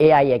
AI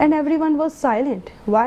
And everyone was silent. Why?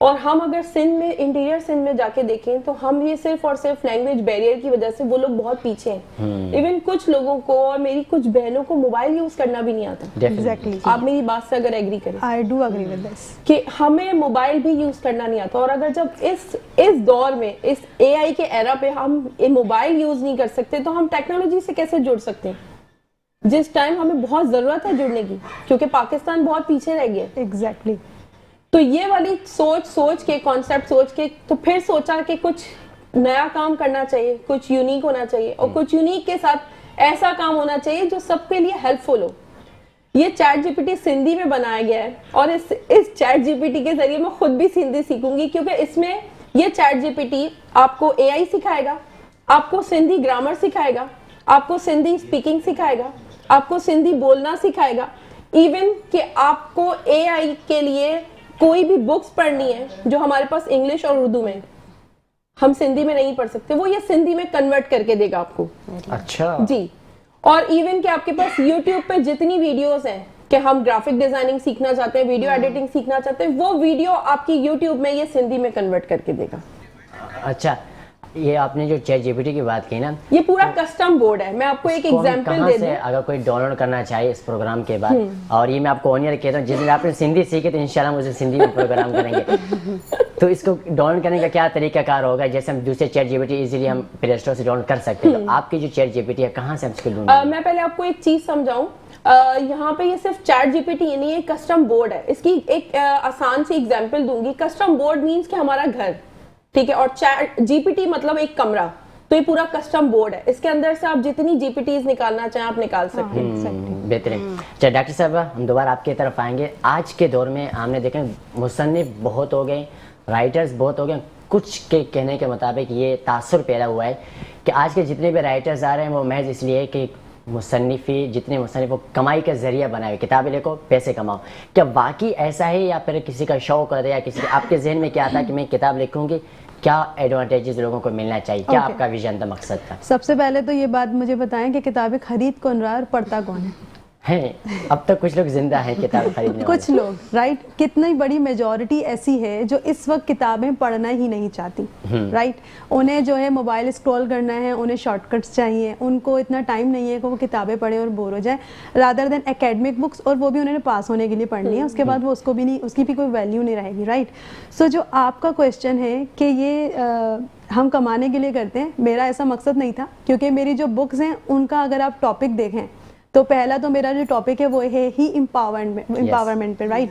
اور ہم اگر سندھ میں انٹیریئر سندھ میں جا کے دیکھیں تو ہم یہ صرف اور صرف لینگویج بیریئر کی وجہ سے وہ لوگ بہت پیچھے ہیں. ایون کچھ لوگوں کو اور میری کچھ بہنوں کو موبائل یوز کرنا بھی نہیں آتا. ایگزیکٹلی, آپ میری بات سے اگر ایگری کریں, I do agree with this, کہ ہمیں موبائل بھی یوز کرنا نہیں آتا. اور اگر جب اس دور میں اس اے آئی کے ایرا پہ ہم موبائل یوز نہیں کر سکتے تو ہم ٹیکنالوجی سے کیسے جڑ سکتے ہیں, جس ٹائم ہمیں بہت ضرورت ہے جڑنے کی, کیونکہ پاکستان بہت پیچھے رہ گیا. ایگزیکٹلی. تو یہ والی سوچ کے کانسیپٹ سوچ کے تو پھر سوچا کہ کچھ نیا کام کرنا چاہیے, کچھ یونیک ہونا چاہیے, اور کچھ یونیک کے ساتھ ایسا کام ہونا چاہیے جو سب کے لیے ہیلپ فل ہو. یہ chat G P T Sindhi میں بنایا گیا ہے, اور اس چیٹ جی پی ٹی کے ذریعے میں خود بھی سندھی سیکھوں گی, کیونکہ اس میں یہ چیٹ جی پی ٹی آپ کو اے آئی سکھائے گا, آپ کو سندھی گرامر سکھائے گا, آپ کو سندھی اسپیکنگ سکھائے گا, آپ کو سندھی بولنا سکھائے گا. ایون کہ آپ کو اے آئی کے لیے کوئی بھی بکس پڑھنی ہے جو ہمارے پاس انگلش اور اردو میں, ہم سندھی میں نہیں پڑھ سکتے, وہ یہ سندھی میں کنورٹ کر کے دے گا آپ کو. اچھا جی. اور ایون کہ آپ کے پاس یوٹیوب پہ جتنی ویڈیوز ہیں کہ ہم گرافک ڈیزائننگ سیکھنا چاہتے ہیں, ویڈیو ایڈیٹنگ سیکھنا چاہتے ہیں, وہ ویڈیو آپ کی یوٹیوب میں یہ سندھی میں کنورٹ کر کے دے گا. اچھا, یہ آپ نے جو چیٹ جی پی ٹی کی بات کی نا, یہ پورا کسٹم بورڈ ہے. میں آپ کو ایک ایگزامپل دے دوں, اگر کوئی ڈاؤن لوڈ کرنا چاہیے اس پروگرام کے بعد, اور یہ میں آپ کو آن ایئر کہتا ہوں, جس دن آپ نے سندھی سیکھی تو انشاءاللہ مجھے سندھی میں پروگرام کریں گے. تو اس کو ڈاؤن لوڈ کرنے کا کیا طریقہ کار ہوگا؟ جیسے ہم دوسرے chat G P T easily ہم پلے اسٹور سے ڈاؤن لوڈ کر سکتے ہیں, تو آپ کی جو چیٹ جی پی ٹی ہے کہاں سے ہم اس کو ڈھونڈیں؟ میں پہلے آپ کو ایک چیز سمجھاؤں. یہاں پہ یہ صرف چیٹ جی پی ٹی نہیں, یہ کسٹم بورڈ ہے. اس کی ایک آسان سی ایگزامپل دوں گی. کسٹم بورڈ مینس کہ ہمارا گھر, ٹھیک ہے, اور چیٹ جی پی ٹی مطلب ایک کمرہ. تو یہ پورا کسٹم بورڈ ہے, اس کے اندر سے آپ جتنی جی پی ٹیز نکالنا چاہیں آپ نکال سکتے ہیں. بہترین. چلو ڈاکٹر صاحب, ہم دوبارہ آپ کی طرف آئیں گے. آج کے دور میں ہم نے دیکھیں مصنف بہت ہو گئے, رائٹرز بہت ہو گئے. کچھ کے کہنے کے مطابق یہ تاثر پیدا ہوا ہے کہ آج کے جتنے بھی رائٹرز آ رہے ہیں وہ محض اس لیے کہ مصنفی جتنے مصنف وہ کمائی کا ذریعہ بنائے, کتابیں لکھو پیسے کماؤ. کیا واقعی ایسا ہے, یا پھر کسی کا شوق ہے, یا کسی آپ کے ذہن میں کیا تھا کہ میں کتاب لکھوں گی, کیا ایڈوانٹیجز لوگوں کو ملنا چاہیے, کیا آپ کا ویژن تھا, مقصد تھا؟ سب سے پہلے تو یہ بات مجھے بتائیں کہ کتابیں خرید کون رہا ہے اور پڑھتا کون ہے؟ اب تک کچھ لوگ زندہ ہیں کتاب خریدنے والے. کچھ لوگ, رائٹ, کتنی بڑی میجورٹی ایسی ہے جو اس وقت کتابیں پڑھنا ہی نہیں چاہتی, رائٹ. انہیں جو ہے موبائل اسکرول کرنا ہے, انہیں شارٹ کٹس چاہیے, ان کو اتنا ٹائم نہیں ہے کہ وہ کتابیں پڑھیں اور بور ہو جائیں, رادر دین اکیڈمک بکس, اور وہ بھی انہوں نے پاس ہونے کے لیے پڑھنی ہے, اس کے بعد وہ اس کو بھی نہیں, اس کی بھی کوئی ویلیو نہیں رہے گی, رائٹ. سو جو آپ کا کویشچن ہے کہ یہ ہم کمانے کے لیے کرتے ہیں, میرا ایسا مقصد نہیں تھا, کیونکہ میری جو بکس ہیں ان کا اگر آپ ٹاپک دیکھیں تو پہلا تو میرا جو ٹاپک ہے وہ ہے ہی امپاورمنٹ پہ, رائٹ.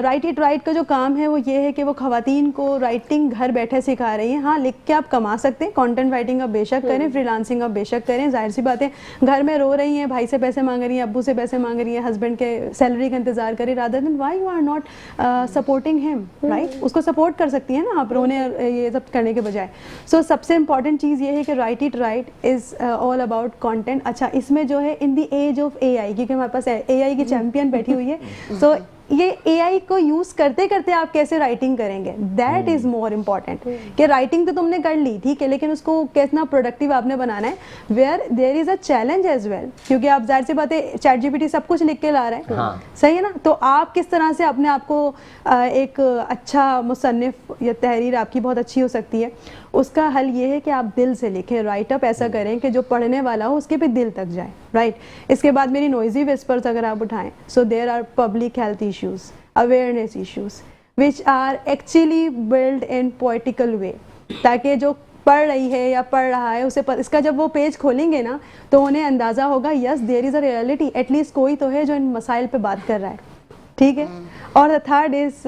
رائٹ اٹ رائٹ کا جو کام ہے وہ یہ ہے کہ وہ خواتین کو رائٹنگ گھر بیٹھے سکھا رہی ہیں. ہاں, لکھ کے آپ کما سکتے ہیں, کانٹینٹ رائٹنگ آپ بے شک کریں, فری لانسنگ آپ بے شک کریں. ظاہر سی بات ہے گھر میں رو رہی ہیں, بھائی سے پیسے مانگ رہی ہیں, ابو سے پیسے مانگ رہی ہیں, ہسبینڈ کے سیلری کا انتظار کریں, rather than why you are not supporting ہم, رائٹ. اس کو سپورٹ کر سکتی ہیں نا آپ, رونے یہ سب کرنے کے بجائے. سو سب سے امپورٹنٹ چیز یہ ہے کہ right it right is all about content. اچھا, اس میں جو ہے ان دی ایج آف اے آئی, کیونکہ ہمارے پاس اے آئی کی چیمپئن بیٹھی ہوئی ہے, سو یہ اے آئی کو یوز کرتے کرتے آپ کیسے رائٹنگ کریں گے, دیٹ از مور امپورٹنٹ. کہ رائٹنگ تو تم نے کر لی ٹھیک ہے, لیکن اس کو کتنا پروڈکٹیو آپ نے بنانا ہے, where there is a challenge as well. کیونکہ آپ ظاہر سی بات ہے chat G P T sub کچھ لکھ کے لا رہے ہیں, صحیح ہے نا. تو آپ کس طرح سے اپنے آپ کو ایک اچھا مصنف, یا تحریر آپ کی بہت اچھی ہو سکتی ہے, اس کا حل یہ ہے کہ آپ دل سے لکھیں, رائٹ اپ ایسا کریں کہ جو پڑھنے والا ہو اس کے بھی دل تک جائے, رائٹ. اس کے بعد میری نوائزی وسپرز اگر آپ اٹھائیں, so there are public health issues, awareness issues which are actually built in poetical way, تاکہ جو پڑھ رہی ہے یا پڑھ رہا ہے اسے اس کا جب وہ پیج کھولیں گے نا تو انہیں اندازہ ہوگا یس دیر is a reality, at least کوئی تو ہے جو ان مسائل پہ بات کر رہا ہے, ٹھیک ہے. اور the third is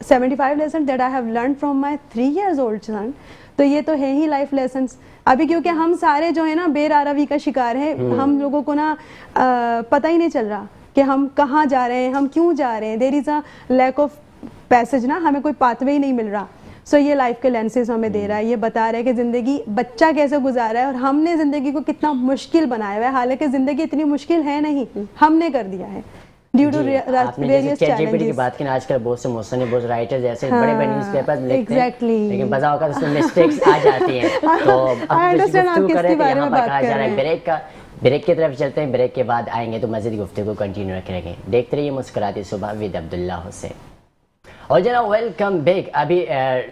75 lessons that I have learned from my 3 years old son. تو یہ تو ہے ہی لائف لیسنس. ابھی کیونکہ ہم سارے جو ہے نا بے راروی کا شکار ہیں, ہم لوگوں کو نا پتہ ہی نہیں چل رہا کہ ہم کہاں جا رہے ہیں, ہم کیوں جا رہے ہیں. دیر is a lack of passage نا, ہمیں کوئی پاتھ وے ہی نہیں مل رہا. سو یہ لائف کے لینسز ہمیں دے رہا ہے, یہ بتا رہا ہے کہ زندگی بچہ کیسے گزارا ہے, اور ہم نے زندگی کو کتنا مشکل بنایا ہوا ہے, حالانکہ زندگی اتنی مشکل ہے نہیں, ہم نے کر دیا ہے ڈیو ٹو ویریس چیلنجز. کی بات کی نا, آج کل بہت سے مصنف, بہت رائٹرز ایسے بڑے بڑے نیوز پیپر لکھتے ہیں, لیکن بذا اوقات اس میں مسٹیکس آ جاتی ہیں. تو اب گفتگو کریں کہ یہاں پر کہا جا رہا ہے بریک کی طرف چلتے ہیں. بریک کے بعد آئیں گے تو مزید گفتگو کنٹینیو رکھیں گے. دیکھتے رہیے مسکراتی صبح ود عبداللہ حسین. اور جناب ویلکم بیک. ابھی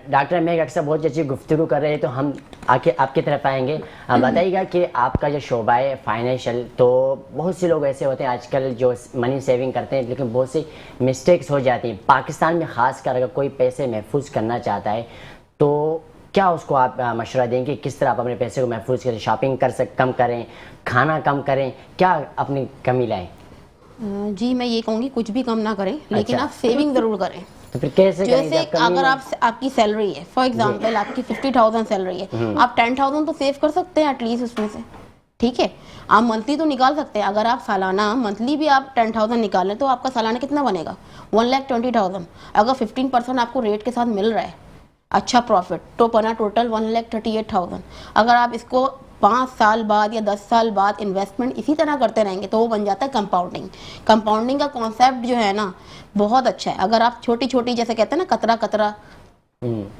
ڈاکٹر میگ اکثر بہت اچھی گفتگو کر رہے ہیں تو ہم آپ کی طرف آئیں گے. بتائیے گا کہ آپ کا جو شعبہ ہے فائنینشیل, تو بہت سے لوگ ایسے ہوتے ہیں آج کل جو منی سیونگ کرتے ہیں لیکن بہت سی مسٹیکس ہو جاتی ہیں. پاکستان میں خاص کر اگر کوئی پیسے محفوظ کرنا چاہتا ہے تو کیا اس کو آپ مشورہ دیں کہ کس طرح آپ اپنے پیسے کو محفوظ کریں, شاپنگ کم کریں, کھانا کم کریں, کیا اپنی کمی لائیں؟ جی میں یہ کہوں گی کچھ بھی کم نہ کریں, لیکن آپ سیونگ ضرور کریں. تو پھر کیسے جیسے اگر آپ کی سیلری ہے, فار ایگزامپل آپ کی 50,000 سیلری ہے, آپ 10,000 تو سیو کر سکتے ہیں ایٹ لیسٹ اس میں سے, ٹھیک ہے. آپ منتھلی تو نکال سکتے ہیں. اگر آپ سالانہ منتھلی بھی آپ 10,000 نکالیں تو آپ کا سالانہ کتنا بنے گا؟ 1,20,000. اگر 15% آپ کو ریٹ کے ساتھ مل رہا ہے اچھا پروفٹ, تو بنا ٹوٹل 1,38,000. اگر آپ اس کو 5 سال بعد یا 10 سال بعد انویسٹمنٹ اسی طرح کرتے رہیں گے تو وہ بن جاتا ہے کمپاؤنڈنگ. کمپاؤنڈنگ کا کانسیپٹ جو ہے نا بہت اچھا ہے. اگر آپ چھوٹی چھوٹی, جیسے کہتے ہیں نا قطرہ قطرہ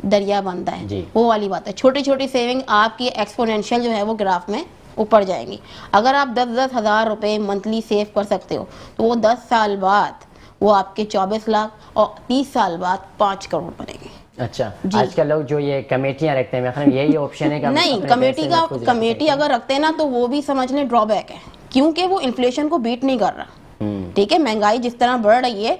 دریا بنتا ہے, وہ والی بات ہے. چھوٹی چھوٹی سیونگ آپ کی ایکسپونینشیل جو ہے وہ گراف میں اوپر جائیں گی. اگر آپ 10-10 ہزار روپے منتھلی سیو کر سکتے ہو تو وہ 10 سال بعد وہ آپ کے 24 لاکھ اور 30 سال بعد 5 کروڑ بنے گے. اچھا, آج کل لوگ جو یہ کمیٹیاں رکھتے ہیں, میں یہی آپشن ہے کہ نہیں, کمیٹی اگر رکھتے ہیں نا تو وہ بھی سمجھ لیں ڈرا بیک ہے, کیونکہ وہ انفلیشن کو بیٹ نہیں کر رہا. ٹھیک ہے, مہنگائی جس طرح بڑھ رہی ہے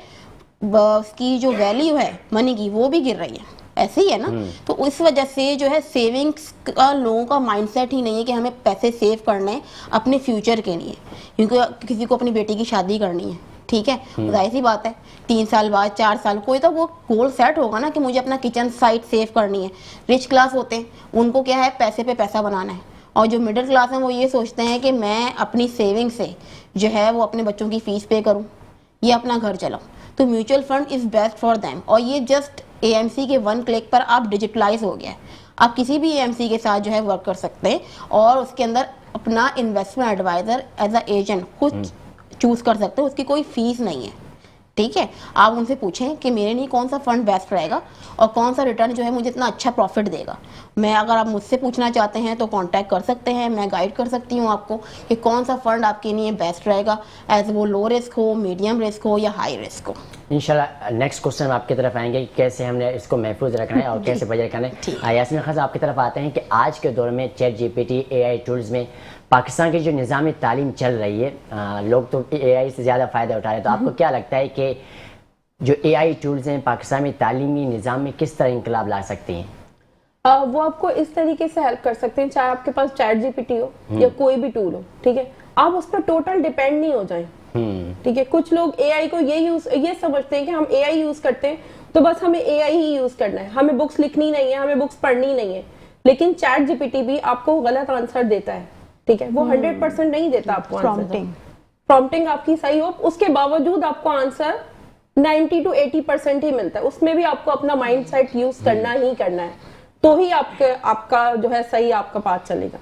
اس کی جو ویلیو ہے منی کی وہ بھی گر رہی ہے, ایسے ہی ہے نا. تو اس وجہ سے جو ہے سیونگس کا لوگوں کا مائنڈ سیٹ ہی نہیں ہے کہ ہمیں پیسے سیو کرنے اپنے فیوچر کے لیے, کیونکہ کسی کو اپنی بیٹی کی شادی کرنی ہے, ٹھیک ہے, ظاہر سی بات ہے 3 سال بعد 4 سال کوئی تو وہ گول سیٹ ہوگا نا کہ مجھے اپنا کچن سائٹ سیو کرنی ہے. رچ کلاس ہوتے ہیں ان کو کیا ہے پیسے پہ پیسہ بنانا ہے, اور جو مڈل کلاس ہیں وہ یہ سوچتے ہیں کہ میں اپنی سیونگ سے جو ہے وہ اپنے بچوں کی فیس پے کروں یا اپنا گھر چلاؤں. تو mutual fund is best for them, اور یہ جسٹ اے ایم سی کے 1 کلک پر آپ ڈیجیٹلائز ہو گیا ہے. آپ کسی بھی اے ایم سی کے ساتھ جو ہے ورک کر سکتے ہیں اور اس کے اندر اپنا investment adviser as a agent خود چوز کر سکتے ہیں, اس کی کوئی فیس نہیں ہے. ٹھیک ہے, آپ ان سے پوچھیں کہ میرے لیے کون سا فنڈ بیسٹ رہے گا اور کون سا ریٹرن جو ہے مجھے اتنا اچھا پروفٹ دے گا. میں اگر آپ مجھ سے پوچھنا چاہتے ہیں تو کانٹیکٹ کر سکتے ہیں, میں گائیڈ کر سکتی ہوں آپ کو کہ کون سا فنڈ آپ کے لیے بیسٹ رہے گا, ایز وہ لو رسک ہو, میڈیم رسک ہو یا ہائی رسک ہو. انشاءاللہ نیکسٹ کوسچن آپ کی طرف آئیں گے کہ کیسے ہم نے اس کو محفوظ رکھنا ہے اور کیسے بجٹ کرنا ہے. یاسمین خان آپ کی طرف آتے ہیں کہ آج کے دور میں چیٹ جی پی ٹی, اے آئی ٹولز میں پاکستان کی جو نظام تعلیم چل رہی ہے, لوگ تو اے آئی سے زیادہ فائدہ اٹھا رہے ہیں, تو آپ کو کیا لگتا ہے کہ جو اے آئی ٹولز ہیں پاکستان میں تعلیمی نظام میں کس طرح انقلاب لا سکتی ہیں؟ وہ آپ کو اس طریقے سے ہیلپ کر سکتے ہیں, چاہے آپ کے پاس چیٹ جی پی ٹی ہو یا کوئی بھی ٹول ہو, ٹھیک ہے, آپ اس پر ٹوٹل ڈیپینڈ نہیں ہو جائیں. ٹھیک ہے, کچھ لوگ اے آئی کو یہ سمجھتے ہیں کہ ہم اے آئی یوز کرتے ہیں تو بس ہمیں اے آئی ہی یوز کرنا ہے, ہمیں بکس لکھنی نہیں ہے, ہمیں بکس پڑھنی نہیں ہے. لیکن چیٹ جی پی ٹی بھی آپ کو غلط آنسر دیتا ہے, ٹھیک ہے, وہ 100% نہیں دیتا آپ کو. پرومپٹنگ آپ کی صحیح ہو, اس کے باوجود آپ کو آنسر 90 to 80% ہی ملتا ہے. اس میں بھی آپ کو اپنا مائنڈ سیٹ یوز کرنا ہی کرنا ہے, تو ہی آپ کا جو ہے صحیح آپ کا پاتھ چلے گا.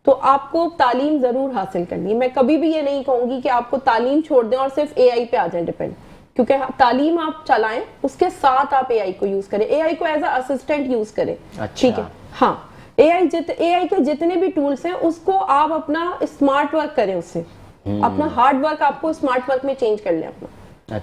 تو آپ کو تعلیم ضرور حاصل کرنی ہے. میں کبھی بھی یہ نہیں کہوں گی کہ آپ کو تعلیم چھوڑ دیں اور صرف اے آئی پہ آ جائیں ڈیپینڈ, کیونکہ تعلیم آپ چلائیں اس کے ساتھ آپ اے آئی کو یوز کریں, اے آئی کو ایز اے اسسٹنٹ یوز کریں. ٹھیک ہے, ہاں, اے آئی کے جتنے بھی ٹولس ہیں اس کو آپ اپنا اسمارٹ ورک کریں, اس سے اپنا ہارڈ ورک آپ کو اسمارٹ ورک میں چینج کر لیں اپنا.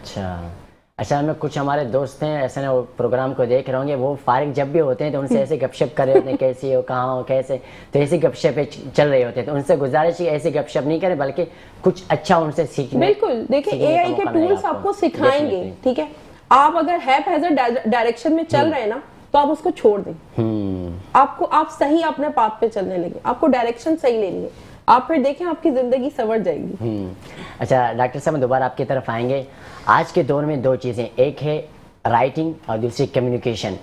اچھا میں کچھ ہمارے دوست ہیں ایسے نا, وہ پروگرام کو دیکھ رہے ہوں گے, وہ فارغ جب بھی ہوتے ہیں تو ان سے ایسے گپ شپ کر رہے ہوتے ہیں, کیسی ہو, کہاں ہو, کیسے, تو ایسی گپ شپ چل رہے ہوتے ہیں. تو ان سے گزارش ہے ایسی گپ شپ نہیں کریں بلکہ کچھ اچھا ان سے سیکھنے. بالکل, دیکھیں اے آئی کے ٹولس آپ کو سکھائیں گے, ٹھیک ہے. آپ اگر ڈائریکشن میں چل رہے ہیں نا تو آپ اس کو چھوڑ دیں, آپ صحیح اپنے پاتھ پہ چلنے لگے, آپ کو ڈائریکشن صحیح لینی ہے, آپ پھر دیکھیں آپ کی زندگی سنور جائے گی. اچھا ڈاکٹر صاحب دوبارہ آپ کی طرف آئیں گے. آج کے دور میں 2 چیزیں, ایک ہے رائٹنگ اور دوسری کمیونیکیشن,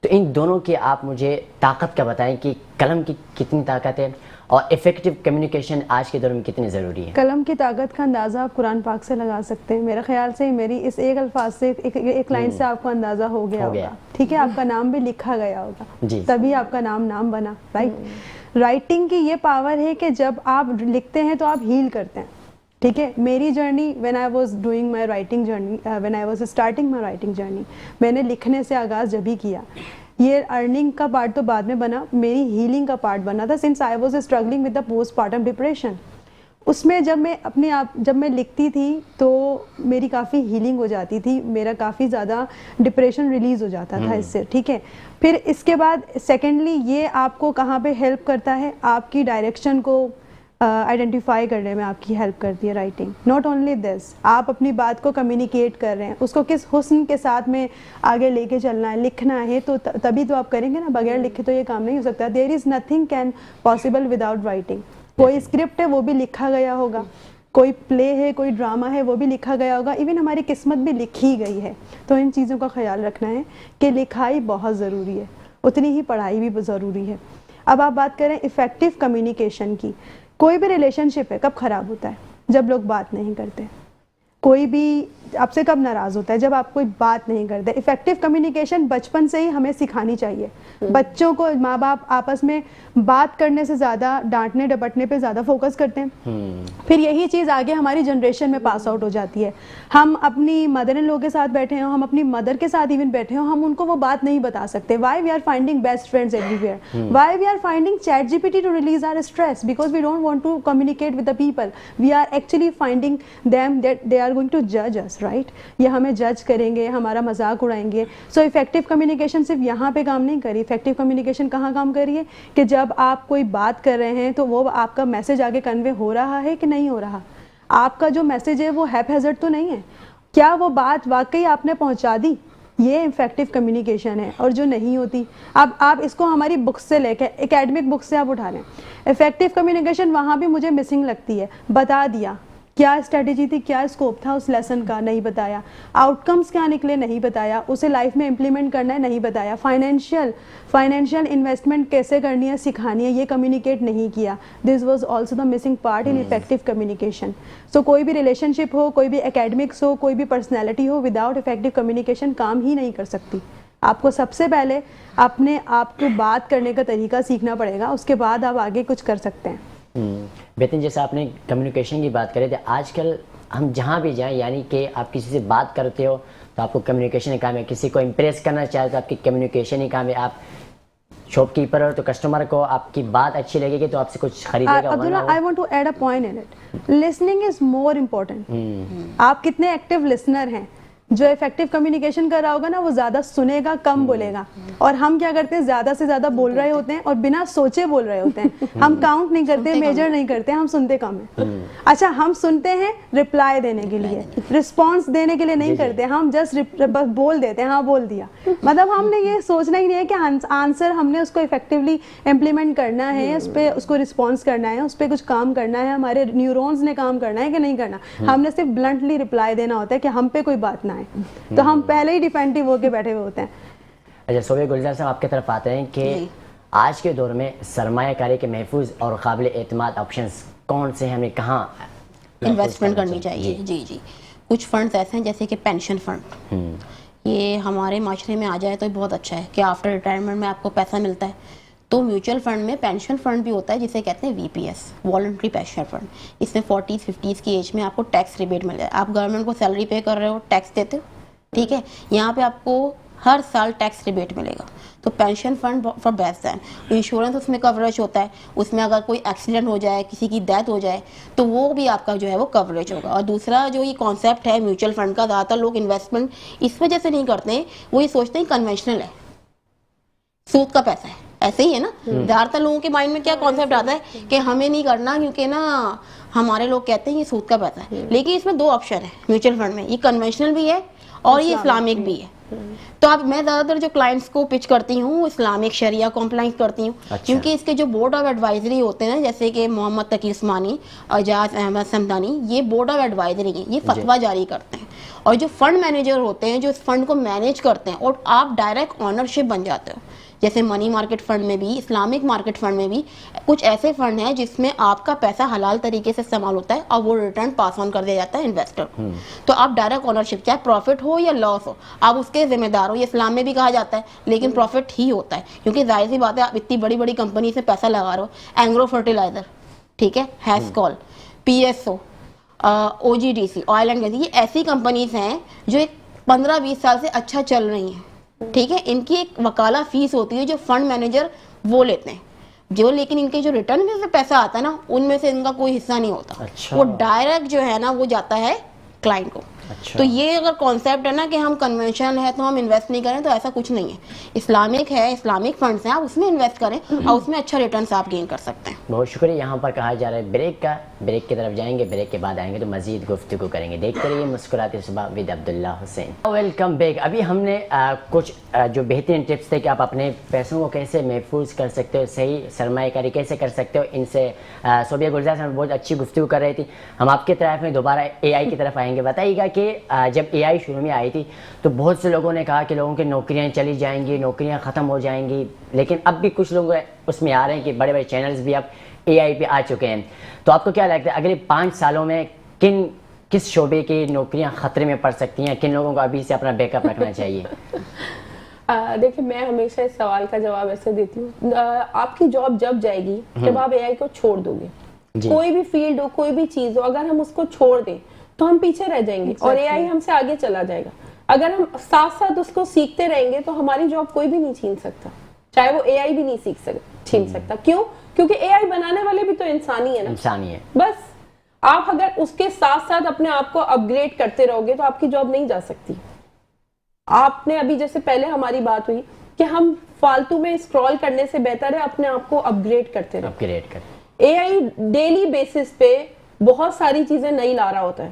تو ان دونوں کی آپ مجھے طاقت کا بتائیں کہ قلم کی کتنی طاقت ہے اور افیکٹو کمیونیکیشن آج کے دور میں کتنی ضروری ہے. قلم کی طاقت کا اندازہ آپ قرآن پاک سے لگا سکتے ہیں. میرے خیال سے میری اس ایک الفاظ سے, ایک لائن سے آپ کو اندازہ ہو گیا ہوگا, ٹھیک ہے, آپ کا نام بھی لکھا گیا ہوگا, تبھی آپ کا نام بنا, رائٹ. رائٹنگ کی یہ پاور ہے کہ جب آپ لکھتے ہیں تو آپ ہیل کرتے ہیں, ٹھیک ہے. میری journey when I was doing my writing journey, when I was starting my writing journey, میں نے لکھنے سے آغاز جب ہی کیا. یہ ارننگ کا پارٹ تو بعد میں بنا, میری ہیلنگ کا پارٹ بنا تھا, since I was struggling with the postpartum depression. اس میں جب میں لکھتی تھی تو میری کافی ہیلنگ ہو جاتی تھی, میرا کافی زیادہ ڈپریشن ریلیز ہو جاتا تھا اس سے, ٹھیک ہے. پھر اس کے بعد سیکنڈلی یہ آپ کو کہاں پہ ہیلپ کرتا ہے, آپ کی ڈائریکشن کو آئیڈینٹیفائی کرنے میں آپ کی ہیلپ کرتی ہے رائٹنگ. ناٹ اونلی دس, آپ اپنی بات کو کمیونیکیٹ کر رہے ہیں, اس کو کس حسن کے ساتھ میں آگے لے کے چلنا ہے, لکھنا ہے تو تبھی تو آپ کریں گے نا, بغیر لکھے تو یہ کام نہیں ہو سکتا. There is nothing can possible without writing. کوئی اسکرپٹ ہے وہ بھی لکھا گیا ہوگا, کوئی پلے ہے, کوئی ڈرامہ ہے وہ بھی لکھا گیا ہوگا, ایون ہماری قسمت بھی لکھی گئی ہے. تو ان چیزوں کا خیال رکھنا ہے کہ لکھائی بہت ضروری ہے, اتنی ہی پڑھائی بھی ضروری ہے. اب آپ بات کریں افیکٹو کمیونیکیشن کی. کوئی بھی ریلیشن شپ ہے کب خراب ہوتا ہے, جب لوگ بات نہیں کرتے. کوئی بھی آپ سے کب ناراض ہوتا ہے, جب آپ کوئی بات نہیں کرتے. افیکٹو کمیونیکیشن بچپن سے ہی ہمیں سکھانی چاہیے. بچوں کو ماں باپ آپس میں بات کرنے سے زیادہ ڈانٹنے ڈپٹنے پہ زیادہ فوکس کرتے ہیں. پھر یہی چیز آگے ہماری جنریشن میں پاس آؤٹ ہو جاتی ہے. ہم اپنی مدر ان لو کے ساتھ بیٹھے ہوں, ہم اپنی مدر کے ساتھ ایون بیٹھے ہوں, ہم ان کو وہ بات نہیں بتا سکتے. Why we are finding best friends everywhere, why we are finding chat G P T to release our stress, because we don't want to communicate with the people. We are actually finding them that they are going to جج us, right. یہ ہمیں جج کریں گے, ہمارا مذاق اڑائیں گے. So effective communication صرف یہاں پہ کام نہیں کری. افیکٹو کمیونیکیشن کہاں کام کریے کہ جب آپ کوئی بات کر رہے ہیں تو وہ آپ کا میسج آگے کنوے ہو رہا ہے کہ نہیں ہو رہا. آپ کا جو میسج ہے وہ ہیپ ہیزرڈ تو نہیں ہے, کیا وہ بات واقعی آپ نے پہنچا دی, یہ افیکٹو کمیونیکیشن ہے. اور جو نہیں ہوتی, اب آپ اس کو ہماری بکس سے لے کے اکیڈمک بکس سے آپ اٹھا لیں, افیکٹو کمیونیکیشن وہاں بھی مجھے مسنگ لگتی ہے. بتا دیا کیا اسٹریٹجی تھی, کیا اسکوپ تھا اس لیسن کا, نہیں بتایا. آؤٹ کمس کیا نکلے, نہیں بتایا. اسے لائف میں امپلیمنٹ کرنا ہے, نہیں بتایا. فائنینشیل انویسٹمنٹ کیسے کرنی ہے, سکھانی ہے, یہ کمیونیکیٹ نہیں کیا. This was also the missing part in effective communication. So کوئی بھی ریلیشن شپ ہو, کوئی بھی اکیڈمکس ہو, کوئی بھی پرسنالٹی ہو, وداؤٹ افیکٹو کمیونیکیشن کام ہی نہیں کر سکتی. آپ کو سب سے پہلے اپنے آپ کو بات کرنے کا طریقہ سیکھنا پڑے گا, اس کے بعد آپ آگے کچھ کر سکتے ہیں. بہترین. جیسے آپ نے کمیونیکیشن کی بات کری تھی, آج کل ہم جہاں بھی جائیں, یعنی کہ آپ کسی سے بات کرتے ہو تو آپ کو کمیونیکیشن ہی کام ہے. کسی کو امپریس کرنا چاہے تو آپ کی کمیونیکیشن ہی کام ہے. آپ شاپ کیپر ہو تو کسٹمر کو آپ کی بات اچھی لگے گی تو آپ سے کچھ خریدے گا. عبداللہ, I want to add a point in it. Listening is more important. آپ کتنے ایکٹیو لسنر ہیں. جو افیکٹو کمیونیکیشن کر رہا ہوگا نا وہ زیادہ سنے گا, کم بولے گا. اور ہم کیا کرتے ہیں, زیادہ سے زیادہ بول رہے ہوتے ہیں اور بنا سوچے بول رہے ہوتے ہیں. ہم کاؤنٹ نہیں کرتے, میجر نہیں کرتے, ہم سنتے کم ہیں. اچھا, ہم سنتے ہیں رپلائی دینے کے لیے, رسپانس دینے کے لیے نہیں کرتے. ہم جسٹ بس بول دیتے ہیں, ہاں بول دیا. مطلب ہم نے یہ سوچنا ہی نہیں ہے کہ آنسر ہم نے اس کو افیکٹولی امپلیمنٹ کرنا ہے, اس پہ اس کو رسپانس کرنا ہے, اس پہ کچھ کام کرنا ہے, ہمارے نیورونز نے کام کرنا ہے کہ نہیں کرنا. ہم نے صرف بلنٹلی رپلائی دینا ہوتا ہے کہ ہم پہ کوئی بات نہ آئے, تو ہم پہلے ہی ڈیفینٹیو ہو کے بیٹھے ہوئے ہوتے ہیں. اچھا صوبیہ گلزار صاحب, آپ کی طرف آتے ہیں کہ آج کے دور میں سرمایہ کاری کے محفوظ اور قابل اعتماد آپشنز کون سے ہیں, ہمیں کہاں انویسٹمنٹ کرنی چاہیے. جی کچھ فنڈز ایسے ہیں جیسے کہ پینشن فنڈ, یہ ہمارے معاشرے میں آ جائے تو بہت اچھا ہے کہ آفٹر ریٹائرمنٹ میں آپ کو پیسہ ملتا ہے. تو میوچل فنڈ میں پینشن فنڈ بھی ہوتا ہے جسے کہتے ہیں VPS, والنٹری پینشن فنڈ. اس میں 40-50 کی ایج میں آپ کو ٹیکس ریبیٹ مل جائے. آپ گورنمنٹ کو سیلری پے کر رہے ہو, ٹیکس دیتے ہو, ٹھیک ہے, یہاں پہ آپ کو ہر سال ٹیکس ریبیٹ ملے گا. تو پینشن فنڈ فار بیسٹ ہے. انشورنس اس میں کوریج ہوتا ہے, اس میں اگر کوئی ایکسیڈنٹ ہو جائے, کسی کی ڈیتھ ہو جائے تو وہ بھی آپ کا جو ہے وہ کوریج ہوگا. اور دوسرا جو یہ کانسیپٹ ہے میوچل فنڈ کا, زیادہ تر لوگ انویسٹمنٹ اس وجہ سے نہیں کرتے ہیں, وہ یہ سوچتے ہیں کنونشنل ہے, سود کا پیسہ ہے, ایسے ہی ہے نا. زیادہ تر لوگوں کے مائنڈ میں کیا کانسیپٹ آتا ہے کہ ہمیں نہیں کرنا کیونکہ نا ہمارے لوگ کہتے ہیں یہ سود کا پیسہ ہے. لیکن اس میں 2 آپشن ہے میوچل فنڈ میں, یہ کنونشنل بھی ہے اور یہ اسلامک بھی ہے. تو اب میں زیادہ تر جو کلائنٹس کو پچ کرتی ہوں اسلامک شریعہ کمپلائنس کرتی ہوں, کیونکہ اس کے جو بورڈ آف ایڈوائزری ہوتے ہیں جیسے کہ محمد تقی عثمانی, اعجاز احمد سمدانی, یہ بورڈ آف ایڈوائزری ہیں, یہ فتویٰ جاری کرتے ہیں. اور جو فنڈ مینیجر ہوتے ہیں جو اس فنڈ کو مینیج کرتے ہیں, اور آپ ڈائریکٹ آنرشپ بن جاتے ہو. جیسے منی مارکیٹ فنڈ میں بھی, اسلامک مارکیٹ فنڈ میں بھی کچھ ایسے فنڈ ہیں جس میں آپ کا پیسہ حلال طریقے سے استعمال ہوتا ہے اور وہ ریٹرن پاس آن کر دیا جاتا ہے انویسٹر کو. تو آپ ڈائریکٹ آنرشپ, چاہے پروفٹ ہو یا لاس ہو, آپ اس کے ذمہ دار ہو. یہ اسلام میں بھی کہا جاتا ہے, لیکن پروفٹ ہی ہوتا ہے, کیونکہ ظاہر سی بات ہے آپ اتنی بڑی بڑی کمپنی سے پیسہ لگا رہے ہو. اینگرو فرٹیلائزر, ٹھیک ہے, Hascol, PSO, OGDC, oil and gas, یہ ایسی کمپنیز ہیں جو ایک 15-20 سال سے اچھا چل رہی ہیں, ٹھیک ہے. ان کی ایک وکالہ فیس ہوتی ہے جو فنڈ مینیجر وہ لیتے ہیں. جو لیکن ان کے جو ریٹرن میں سے پیسہ آتا ہے نا ان میں سے ان کا کوئی حصہ نہیں ہوتا. وہ ڈائریکٹ جو ہے نا وہ جاتا ہے کلائنٹ کو. تو یہ اگر کانسیپٹ ہے نا کہ ہم کنونشنل ہے تو ہم انویسٹ نہیں کریں, تو ایسا کچھ نہیں ہے. اسلامک ہے, اسلامک فنڈس ہیں, آپ اس میں انویسٹ کریں اور اس میں اچھا ریٹرنس آپ گین کر سکتے ہیں. بہت شکریہ. یہاں پر کہا جا رہا ہے بریک کا, بریک کی طرف جائیں گے, بریک کے بعد آئیں گے تو مزید گفتگو کریں گے. دیکھتے رہیے مسکراتے صبح with Abdullah Hussain. Welcome back. ابھی ہم نے کچھ جو بہترین ٹپس تھے کہ آپ اپنے پیسوں کو کیسے محفوظ کر سکتے ہو, صحیح سرمایہ کاری کیسے کر سکتے ہو, ان سے صوبیہ گلزار سے بہت اچھی گفتگو کر رہی تھی. ہم آپ کی طرف میں دوبارہ اے آئی کی طرف آئیں گے. بتائیے گا کہ جب اے آئی شروع میں آئی تھی تو بہت سے لوگوں نے کہا کہ لوگوں کی نوکریاں چلی جائیں گی, نوکریاں ختم ہو جائیں گی, لیکن اب بھی کچھ لوگ اس میں آ رہے ہیں کہ بڑے بڑے چینلز بھی اب اے آئی پہ آ چکے ہیں. تو آپ کو کیا لگتا ہے اگلے 5 سالوں میں کس شعبے کی نوکریاں خطرے میں پڑ سکتی ہیں, کن لوگوں کو ابھی سے اپنا بیک اپ رکھنا چاہیے؟ دیکھیں میں ہمیشہ اس سوال کا جواب ایسے دیتی ہوں, آپ کی جاب جب جائے گی جب آپ اے آئی کو چھوڑ دو گے. کوئی بھی فیلڈ ہو, کوئی بھی چیز ہو, اگر ہم اس کو چھوڑ دیں تو ہم پیچھے رہ جائیں گے اور اے آئی ہم سے آگے چلا جائے گا. اگر ہم ساتھ ساتھ اس کو سیکھتے رہیں گے تو ہماری جاب کوئی بھی نہیں چھین سکتا, چاہے وہ اے آئی بھی نہیں چھین سکتا. کیوں؟ کیونکہ اے آئی بنانے والے بھی تو انسان ہی ہے نا, انسان ہی ہے. بس آپ اگر اس کے ساتھ ساتھ اپنے آپ کو اپ گریڈ کرتے رہو گے تو آپ کی جاب نہیں جا سکتی. آپ نے ابھی جیسے پہلے ہماری بات ہوئی کہ ہم فالتو میں اسکرول کرنے سے بہتر ہے اپنے آپ کو اپ گریڈ کرتے رہو. اے آئی ڈیلی بیسس پہ بہت ساری چیزیں نئی لا رہا ہوتا ہے,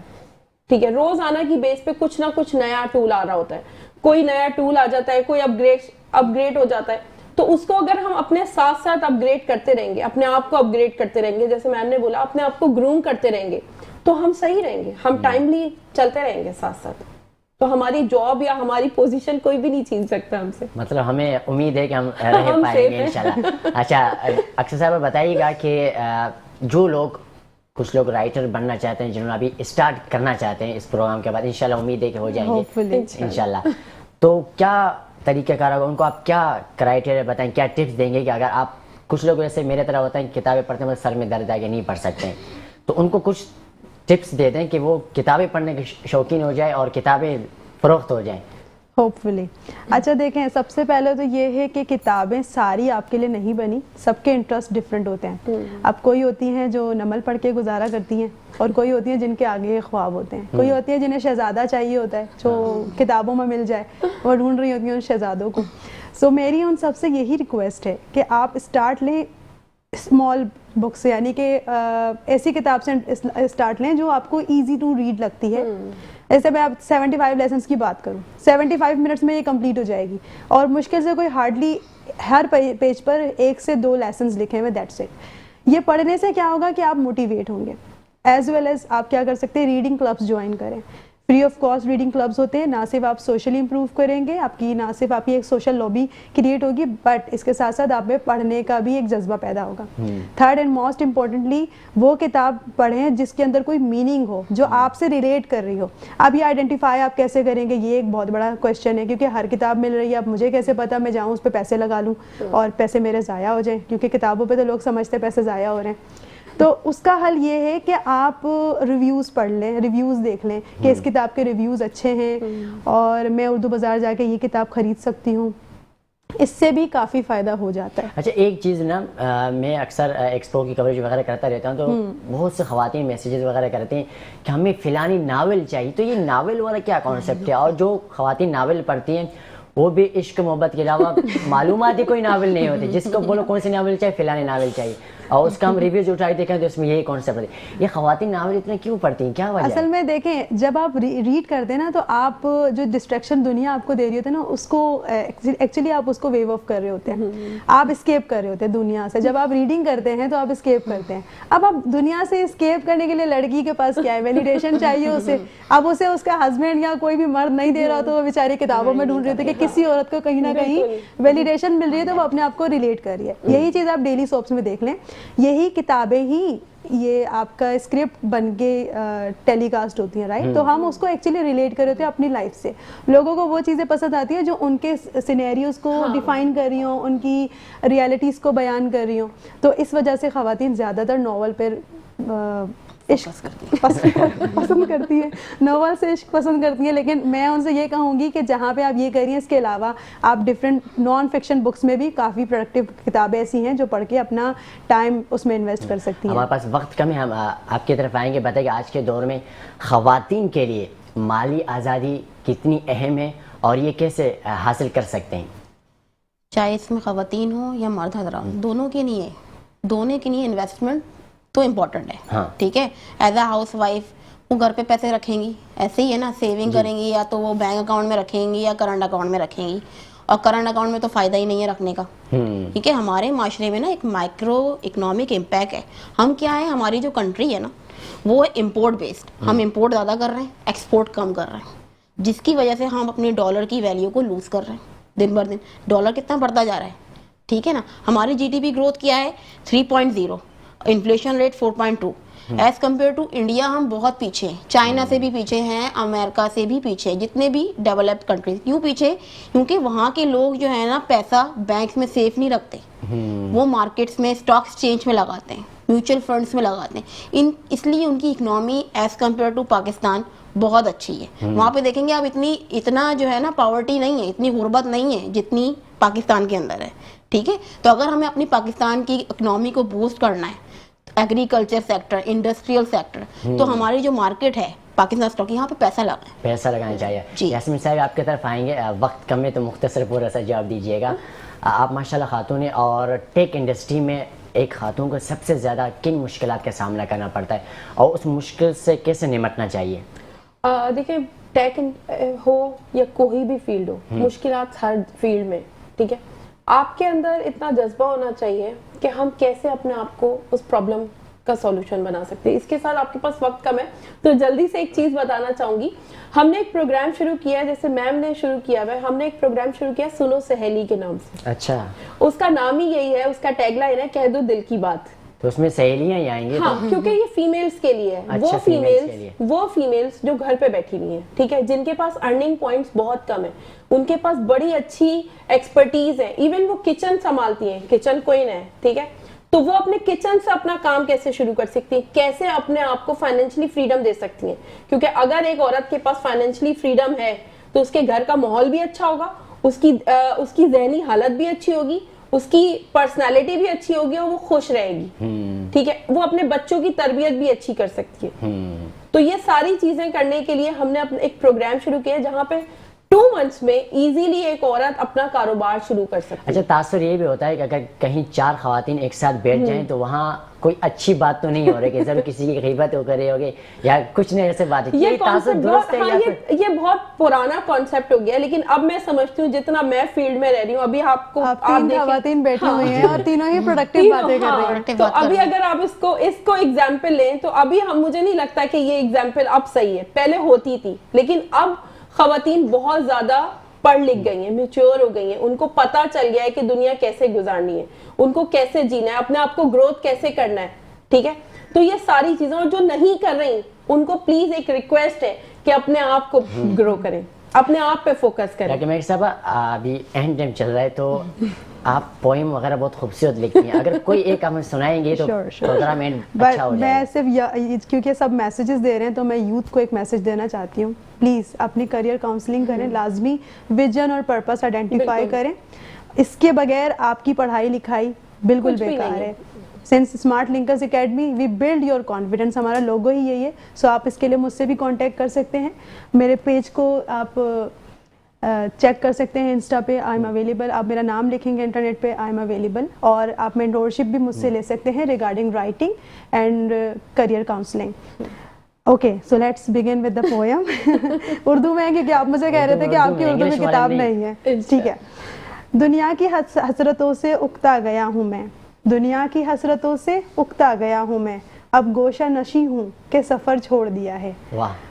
ٹھیک ہے, روزانہ کی بیس پہ کچھ نہ کچھ نیا ٹول آ رہا ہوتا ہے. کوئی نیا ٹول آ جاتا ہے, کوئی اپ گریڈ ہو جاتا ہے, تو اس کو اگر ہم اپنے ساتھ ساتھ اپ گریڈ کرتے رہیں گے, اپنے آپ کو اپ گریڈ کرتے رہیں گے, جیسے میم نے بولا اپنے آپ کو گروم کرتے رہیں گے, تو ہم صحیح رہیں گے, ہم ٹائملی چلتے رہیں گے ساتھ ساتھ, تو ہماری جاب یا ہماری پوزیشن کوئی بھی نہیں چھین سکتا ہم سے. مطلب ہمیں امید ہے کہ ہم رہ پائیں گے انشاءاللہ. اچھا اکثر صاحب بتائیے گا کہ جو کچھ لوگ رائٹر بننا چاہتے ہیں, جنہوں نے ابھی اسٹارٹ کرنا چاہتے ہیں اس پروگرام کے بعد, انشاءاللہ امید ہے کہ ہو جائیں گے انشاءاللہ, تو کیا طریقہ کار ہوگا, ان کو آپ کیا کرائٹیریا بتائیں, کیا ٹپس دیں گے کہ اگر آپ, کچھ لوگ ایسے میرے طرح ہوتا ہے کتابیں پڑھتے ہیں سر میں درد آ کے نہیں پڑھ سکتے ہیں, تو ان کو کچھ ٹپس دے دیں کہ وہ کتابیں پڑھنے کے شوقین ہو جائے اور کتابیں فروخت ہو جائیں. ہوپفلی. اچھا دیکھیں, سب سے پہلے تو یہ ہے کہ کتابیں ساری آپ کے لیے نہیں بنی, سب کے انٹرسٹ ڈفرینٹ ہوتے ہیں. اب کوئی ہوتی ہیں جو نمل پڑھ کے گزارا کرتی ہیں, اور کوئی ہوتی ہیں جن کے آگے خواب ہوتے ہیں, کوئی ہوتی ہیں جنہیں شہزادہ چاہیے ہوتا ہے جو کتابوں میں مل جائے, وہ ڈھونڈ رہی ہوتی ہیں ان شہزادوں کو. سو میری ان سب سے یہی ریکویسٹ ہے کہ آپ اسٹارٹ لیں اسمال بک سے, یعنی کہ ایسی کتاب سے اسٹارٹ لیں جو آپ کو ایزی ٹو ریڈ لگتی ہے. جیسے میں آپ 75 لیسنس کی بات کروں, 75 منٹس میں یہ کمپلیٹ ہو جائے گی, اور مشکل سے کوئی ہارڈلی ہر پیج پر 1 سے 2 لیسنس لکھے ہوئے, دیٹس اٹ. یہ پڑھنے سے کیا ہوگا کہ آپ موٹیویٹ ہوں گے, ایز ویل ایز آپ کیا کر سکتے ہیں, ریڈنگ کلبس جوائن کریں. Free of cost reading clubs ہوتے ہیں, نہ صرف آپ سوشلی امپروو کریں گے, آپ کی نہ صرف آپ کی ایک سوشل لابی کریٹ ہوگی, بٹ اس کے ساتھ ساتھ آپ میں پڑھنے کا بھی ایک جذبہ پیدا ہوگا. تھرڈ اینڈ موسٹ امپورٹنٹلی, وہ کتاب پڑھیں جس کے اندر کوئی میننگ ہو, جو آپ سے ریلیٹ کر رہی ہو. اب یہ آئیڈینٹیفائی آپ کیسے کریں گے, یہ ایک بہت بڑا کویشچن ہے, کیونکہ ہر کتاب مل رہی ہے, اب مجھے کیسے پتا میں جاؤں اس پہ پیسے لگا لوں اور پیسے میرے ضائع ہو جائیں, کیونکہ کتابوں پہ تو لوگ سمجھتے ہیں پیسے ضائع ہو رہے ہیں. تو اس کا حل یہ ہے کہ آپ ریویوز پڑھ لیں, ریویوز دیکھ لیں کہ اس کتاب کے ریویوز اچھے ہیں اور میں اردو بازار جا کے یہ کتاب خرید سکتی ہوں, اس سے بھی کافی فائدہ ہو جاتا ہے. اچھا ایک چیز نا, میں اکثر ایکسپو کی کوریج وغیرہ کرتا رہتا ہوں, تو بہت سے خواتین میسیجز وغیرہ کرتے ہیں کہ ہمیں فلانی ناول چاہیے, تو یہ ناول والا کیا کانسیپٹ ہے, اور جو خواتین ناول پڑھتی ہیں وہ بھی عشق محبت کے علاوہ معلوماتی کوئی ناول نہیں ہوتی, جس کو بولو کون سی ناول چاہیے, فلانی ناول چاہیے, اور اس کا ہم ریویوز اٹھائے دیکھیں تو اس میں یہی کانسیپٹ ہے. یہ خواتین ناول اتنے کیوں پڑھتی ہیں, کیا وجہ ہے؟ اصل میں دیکھیں, جب آپ ریڈ کرتے ہیں نا, تو آپ جو ڈسٹریکشن دنیا آپ کو دے رہی ہوتی ہے نا, اس کو ایکچولی آپ اس کو ویو آف کر رہے ہوتے ہیں, آپ اسکیپ کر رہے ہوتے ہیں دنیا سے. جب آپ ریڈنگ کرتے ہیں تو آپ اسکیپ کرتے ہیں. اب آپ دنیا سے اسکیپ کرنے کے لیے لڑکی کے پاس کیا ہے, ویلیڈیشن چاہیے اسے. اب اسے اس کا ہسبینڈ یا کوئی بھی مرد نہیں دے رہا, تو وہ بیچاری کتابوں میں ڈھونڈ رہی ہوتی ہے کہ کسی عورت کو کہیں نہ کہیں ویلیڈیشن مل رہی ہے, تو وہ اپنے آپ کو ریلیٹ کر رہی ہے. یہی چیز آپ ڈیلی سوپس میں دیکھ لیں, یہی کتابیں ہی یہ آپ کا اسکرپٹ بن کے ٹیلی کاسٹ ہوتی ہیں, رائٹ. تو ہم اس کو ایکچولی ریلیٹ کر رہے ہوتے ہیں اپنی لائف سے. لوگوں کو وہ چیزیں پسند آتی ہیں جو ان کے سینیریوز کو ڈیفائن کر رہی ہوں, ان کی ریالٹیز کو بیان کر رہی ہوں. تو اس وجہ سے خواتین زیادہ تر ناول پر عشق پسند کرتی ہیں، ناول سے عشق پسند کرتی ہیں. لیکن میں ان سے یہ کہوں گی کہ جہاں پہ آپ یہ کر رہی ہیں اس کے علاوہ آپ ڈفرینٹ نان فکشن بکس میں بھی کافی پروڈکٹیو کتابیں ایسی ہیں جو پڑھ کے اپنا ٹائم اس میں انویسٹ کر سکتی ہیں. ہمارے پاس وقت کم ہے، ہم آپ کی طرف آئیں گے. بتائیے کہ آج کے دور میں خواتین کے لیے مالی آزادی کتنی اہم ہے اور یہ کیسے حاصل کر سکتے ہیں؟ چاہے اس میں خواتین ہوں یا مرد حضرات، دونوں کے لیے انویسٹمنٹ تو امپورٹنٹ ہے. ٹھیک ہے، ایز اے ہاؤس وائف وہ گھر پہ پیسے رکھیں گی، ایسے ہی ہے نا، سیونگ کریں گی یا تو وہ بینک اکاؤنٹ میں رکھیں گی یا کرنٹ اکاؤنٹ میں رکھیں گی. اور کرنٹ اکاؤنٹ میں تو فائدہ ہی نہیں ہے رکھنے کا. ٹھیک ہے، ہمارے معاشرے میں نا ایک مائکرو اکنامک امپیکٹ ہے. ہم کیا ہے، ہماری جو کنٹری ہے نا وہ امپورٹ بیسڈ، ہم امپورٹ زیادہ کر رہے ہیں، ایکسپورٹ کم کر رہے ہیں، جس کی وجہ سے ہم اپنے ڈالر کی ویلیو کو لوز کر رہے ہیں. دن بر دن ڈالر کتنا بڑھتا جا رہا ہے. ٹھیک ہے نا، ہماری جی ڈی پی گروتھ کیا ہے 3.0، inflation rate 4.2. As compare to India ہم بہت پیچھے ہیں، چائنا سے بھی پیچھے ہیں، امریکہ سے بھی پیچھے، جتنے بھی ڈیولپڈ کنٹریز. کیوں پیچھے؟ کیونکہ وہاں کے لوگ جو ہے نا پیسہ بینکس میں سیف نہیں رکھتے، وہ مارکیٹس میں اسٹاک ایکسچینج میں لگاتے ہیں، میوچل فنڈس میں لگاتے ہیں. اس لیے ان کی economy as compare to Pakistan بہت اچھی ہے. وہاں پہ دیکھیں گے آپ اتنا جو ہے نا پاورٹی نہیں ہے، اتنی غربت نہیں ہے جتنی پاکستان کے اندر ہے. ٹھیک ہے، تو اگر ہمیں اپنی پاکستان کی اکنامی کو بوسٹ کرنا ہے، ایگریکلچر سیکٹر، انڈسٹریل سیکٹر، تو ہماری جو مارکیٹ ہے پاکستان اسٹاک، یہاں پہ پیسہ لگانا چاہیے. یاسمین صاحب آپ کی طرف آئیں گے، وقت کم ہے تو مختصر پورا سا جواب دیجیے گا. آپ ماشاءاللہ خاتون ہیں اور ٹیک انڈسٹری میں ایک خاتون کو سب سے زیادہ کن مشکلات کا سامنا کرنا پڑتا ہے اور اس مشکل سے کیسے نمٹنا چاہیے؟ دیکھیں، ٹیک ہو یا کوئی بھی فیلڈ ہو، مشکلات ہر فیلڈ میں. ٹھیک ہے، آپ کے اندر اتنا جذبہ ہونا چاہیے کہ ہم کیسے اپنے آپ کو اس پرابلم کا سولوشن بنا سکتے ہیں. اس کے ساتھ آپ کے پاس وقت کم ہے تو جلدی سے ایک چیز بتانا چاہوں گی. ہم نے ایک پروگرام شروع کیا ہے، جیسے میم نے شروع کیا ہے، ہم نے ایک پروگرام شروع کیا سنو سہیلی کے نام سے. اچھا، اس کا نام ہی یہی ہے، اس کا ٹیگ لائن ہے کہہ دو دل کی بات. تو اس میں سہیلیاں ہی آئیں گے؟ ہاں، کیونکہ یہ فیمیلز کے لیے ہے. وہ فیمیلز جو گھر پہ بیٹھی ہوئی ہیں، ٹھیک ہے، جن کے پاس ارننگ پوائنٹس بہت کم ہیں، ان کے پاس بڑی اچھی ایکسپرٹیز ہے، ایون وہ کچن سنبھالتی ہیں، کچن کوئن ہے. ٹھیک ہے، تو وہ اپنے کچن سے اپنا کام کیسے شروع کر سکتی ہیں، کیسے اپنے آپ کو فائنینشلی فریڈم دے سکتی ہیں. کیونکہ اگر ایک عورت کے پاس فائنینشلی فریڈم ہے تو اس کے گھر کا ماحول بھی اچھا ہوگا، اس کی ذہنی حالت بھی اچھی ہوگی، اس کی پرسنالٹی بھی اچھی ہوگی اور وہ خوش رہے گی. ٹھیک ہے، وہ اپنے بچوں کی تربیت بھی اچھی کر سکتی ہے. تو یہ ساری چیزیں کرنے کے لیے ہم نے ایک پروگرام شروع کیا جہاں پہ 2 months میں ایزیلی ایک عورت اپنا کاروبار شروع کر سکتی ہے. اچھا، تاثر یہ بھی ہوتا ہے کہ اگر کہیں 4 خواتین ایک ساتھ بیٹھ جائیں تو وہاں کوئی اچھی بات تو نہیں ہو رہی کہ ضرور کسی کی غیبت ہو کرے ہوگی یا کچھ نہیں ایسے بات ہے. یہ بہت پرانا کانسیپٹ ہو گیا، لیکن اب میں سمجھتی ہوں جتنا میں فیلڈ میں رہ رہی ہوں، ابھی آپ کو 3 خواتین بیٹھی ہوئی ہیں اور تینوں ہی پروڈکٹیو باتیں کر رہی ہیں. تو ابھی اگر آپ اس کو ایگزامپل لیں تو ابھی مجھے نہیں لگتا کہ یہ ایگزامپل اب صحیح ہے. پہلے ہوتی تھی، لیکن اب خواتین بہت زیادہ پڑھ لکھ گئی ہیں، میچور ہو گئی ہیں، ان کو پتا چل گیا ہے کہ دنیا کیسے گزارنی ہے، ان کو کیسے جینا ہے، اپنے آپ کو گروتھ کیسے کرنا ہے. ٹھیک ہے، تو یہ ساری چیزیں، اور جو نہیں کر رہی ان کو پلیز ایک ریکویسٹ ہے کہ اپنے آپ کو گرو کریں، اپنے آپ پہ فوکس کریں. لیکن میرے صاحب ابھی اہم ٹائم چل رہا ہے تو آپ پوئم وغیرہ بہت خوبصورت لکھتی ہیں، اگر کوئی ایک ہمیں سنائیں گے تو پروگرام اچھا ہو جائے. میں صرف کیونکہ سب میسیجز دے رہے ہیں تو میں یوتھ کو ایک میسج دینا چاہتی ہوں. پلیز اپنی کریئر کاؤنسلنگ کریں، لازمی ویژن اور پرپس آئیڈینٹیفائی کریں. اس کے بغیر آپ کی پڑھائی لکھائی بالکل بیکار ہے. Since Smart Linkers Academy we build your confidence, ہمارا لوگو ہی یہی ہے. سو آپ اس کے لیے مجھ سے بھی کانٹیکٹ کر سکتے ہیں. میرے پیج کو آپ چیک کر سکتے ہیں انسٹا پہ، آئی ایم اویلیبل. آپ میرا نام لکھیں گے انٹرنیٹ پہ، آئی ایم اویلیبل. اور آپ مینٹورشپ بھی مجھ سے لے سکتے ہیں regarding writing and career counselling. Okay, so let's begin with the poem. Urdu میں ہے کیونکہ آپ مجھے کہہ رہے تھے کہ آپ کی اردو میں کتاب نہیں ہے. ٹھیک ہے. دنیا کی حسرتوں سے اکتا گیا ہوں میں، دنیا کی حسرتوں سے اکتا گیا ہوں میں، اب گوشہ نشی ہوں کہ سفر چھوڑ دیا ہے.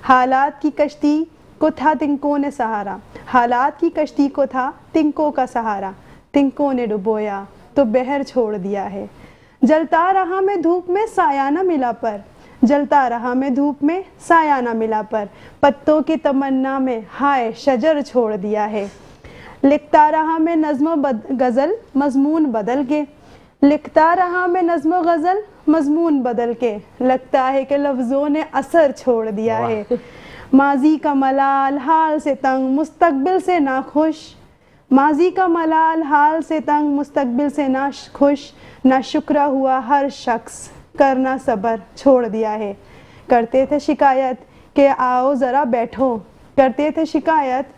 حالات کی کشتی کو تھا تنکوں نے سہارا، حالات کی کشتی کو تھا تنکوں کا سہارا، تنکوں نے ڈبویا تو بحر چھوڑ دیا ہے. جلتا رہا میں دھوپ میں سایہ نہ ملا پر، جلتا رہا میں دھوپ میں سایہ نہ ملا پر، پتوں کی تمنا میں ہائے شجر چھوڑ دیا ہے. لکھتا رہا میں نظم و غزل مضمون بدل کے، لکھتا رہا میں نظم و غزل مضمون بدل کے، لگتا ہے کہ لفظوں نے اثر چھوڑ دیا ہے، ماضی کا ملال حال سے تنگ مستقبل سے ناخوش، ماضی کا ملال حال سے تنگ مستقبل سے ناخوش، نہ شکرہ ہوا ہر شخص کرنا صبر چھوڑ دیا ہے، کرتے تھے شکایت کہ آؤ ذرا بیٹھو، کرتے تھے شکایت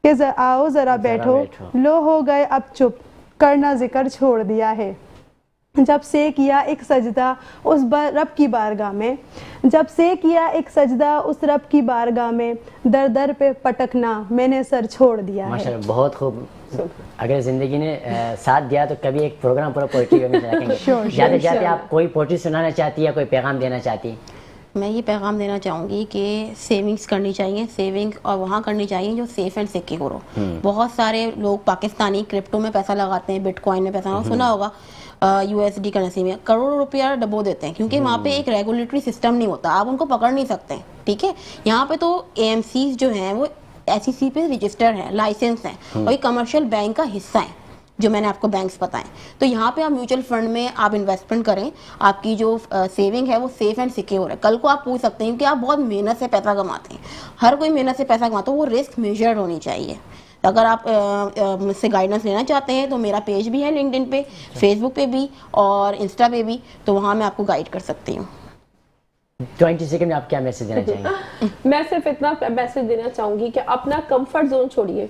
کہ آؤ ذرا بیٹھو، لو ہو گئے اب چپ کرنا ذکر چھوڑ دیا ہے، جب سے کیا ایک سجدہ اس رب کی بارگاہ میں، جب سے کیا ایک سجدہ اس رب کی بارگاہ میں، در در پہ پٹکنا میں نے سر چھوڑ دیا ہے۔ ماشاءاللہ بہت خوب۔ اگر زندگی نے ساتھ دیا تو کبھی ایک پروگرام پورا پوئٹری میں رکھیں گے۔ جاتے جاتے آپ کوئی پوئٹری سنانا چاہتی ہے، کوئی پیغام دینا چاہتی ہیں؟ میں یہ پیغام دینا چاہوں گی کہ سیونگز کرنی چاہیے، سیونگ اور وہاں کرنی چاہیے جو سیف اینڈ سیکیور ہو۔ بہت سارے لوگ پاکستانی کرپٹو میں پیسہ لگاتے ہیں، بٹ کوائن میں پیسہ سنا ہوگا، یو ایس ڈی کرنسی میں کروڑوں روپیہ ڈبو دیتے ہیں، کیونکہ وہاں پہ ایک ریگولیٹری سسٹم نہیں ہوتا، آپ ان کو پکڑ نہیں سکتے، ٹھیک ہے۔ یہاں پہ تو اے ایم سیز جو ہیں وہ ایس ای سی پہ رجسٹر ہیں، لائسنس ہیں، اور یہ کمرشل بینک کا حصہ ہیں، جو میں نے آپ کو بینکس بتائیں۔ تو یہاں پہ آپ میوچل فنڈ میں آپ انویسٹمنٹ کریں، آپ کی جو سیونگ ہے وہ سیف اینڈ سیکیور ہے۔ کل کو آپ پوچھ سکتے ہیں کہ آپ بہت محنت سے پیسہ کماتے ہیں، ہر کوئی محنت سے پیسہ کماتا ہے، وہ رسک میجرڈ ہونی چاہیے۔ اگر آپ مجھ سے گائیڈنس لینا چاہتے ہیں تو میرا پیج بھی ہے لنکڈ ان پہ، فیس بک پہ بھی اور انسٹا پہ بھی، تو وہاں میں آپ کو گائیڈ کر سکتی ہوں۔ 20 سیکنڈ میں آپ کیا میسج دینا چاہیں گے؟ میں صرف اتنا میسج دینا چاہوں گی کہ اپنا کمفرٹ زون چھوڑیے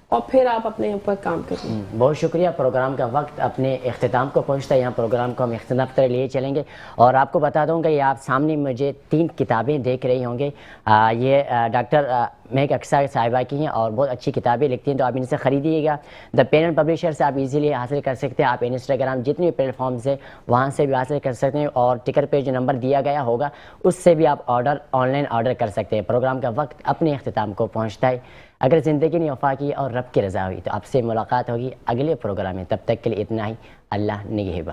اور پھر آپ اپنے اوپر کام کریے۔ بہت شکریہ۔ پروگرام کا وقت اپنے اختتام کو پہنچتا ہے، یہاں پروگرام کو ہم اختتام پر لیے چلیں گے، اور آپ کو بتا دوں گا یہ آپ سامنے مجھے 3 کتابیں دیکھ رہی ہوں گے، یہ ڈاکٹر مہک اقصیٰ صاحبہ کی ہیں اور بہت اچھی کتابیں لکھتی ہیں، تو آپ ان سے خریدیے گا۔ دا پین اینڈ پبلیشر سے آپ ایزیلی حاصل کر سکتے ہیں، آپ انسٹاگرام جتنے بھی پلیٹ فارمز ہیں وہاں سے بھی حاصل کر سکتے ہیں، اور ٹکر پہ جو نمبر دیا گیا ہوگا اس سے بھی آپ آن لائن آرڈر کر سکتے ہیں۔ پروگرام کا وقت اپنے اختتام کو پہنچتا ہے۔ اگر زندگی نے وفا کی اور رب کی رضا ہوئی تو آپ سے ملاقات ہوگی اگلے پروگرام میں، تب تک کے لیے اتنا ہی۔ اللہ نگہبان۔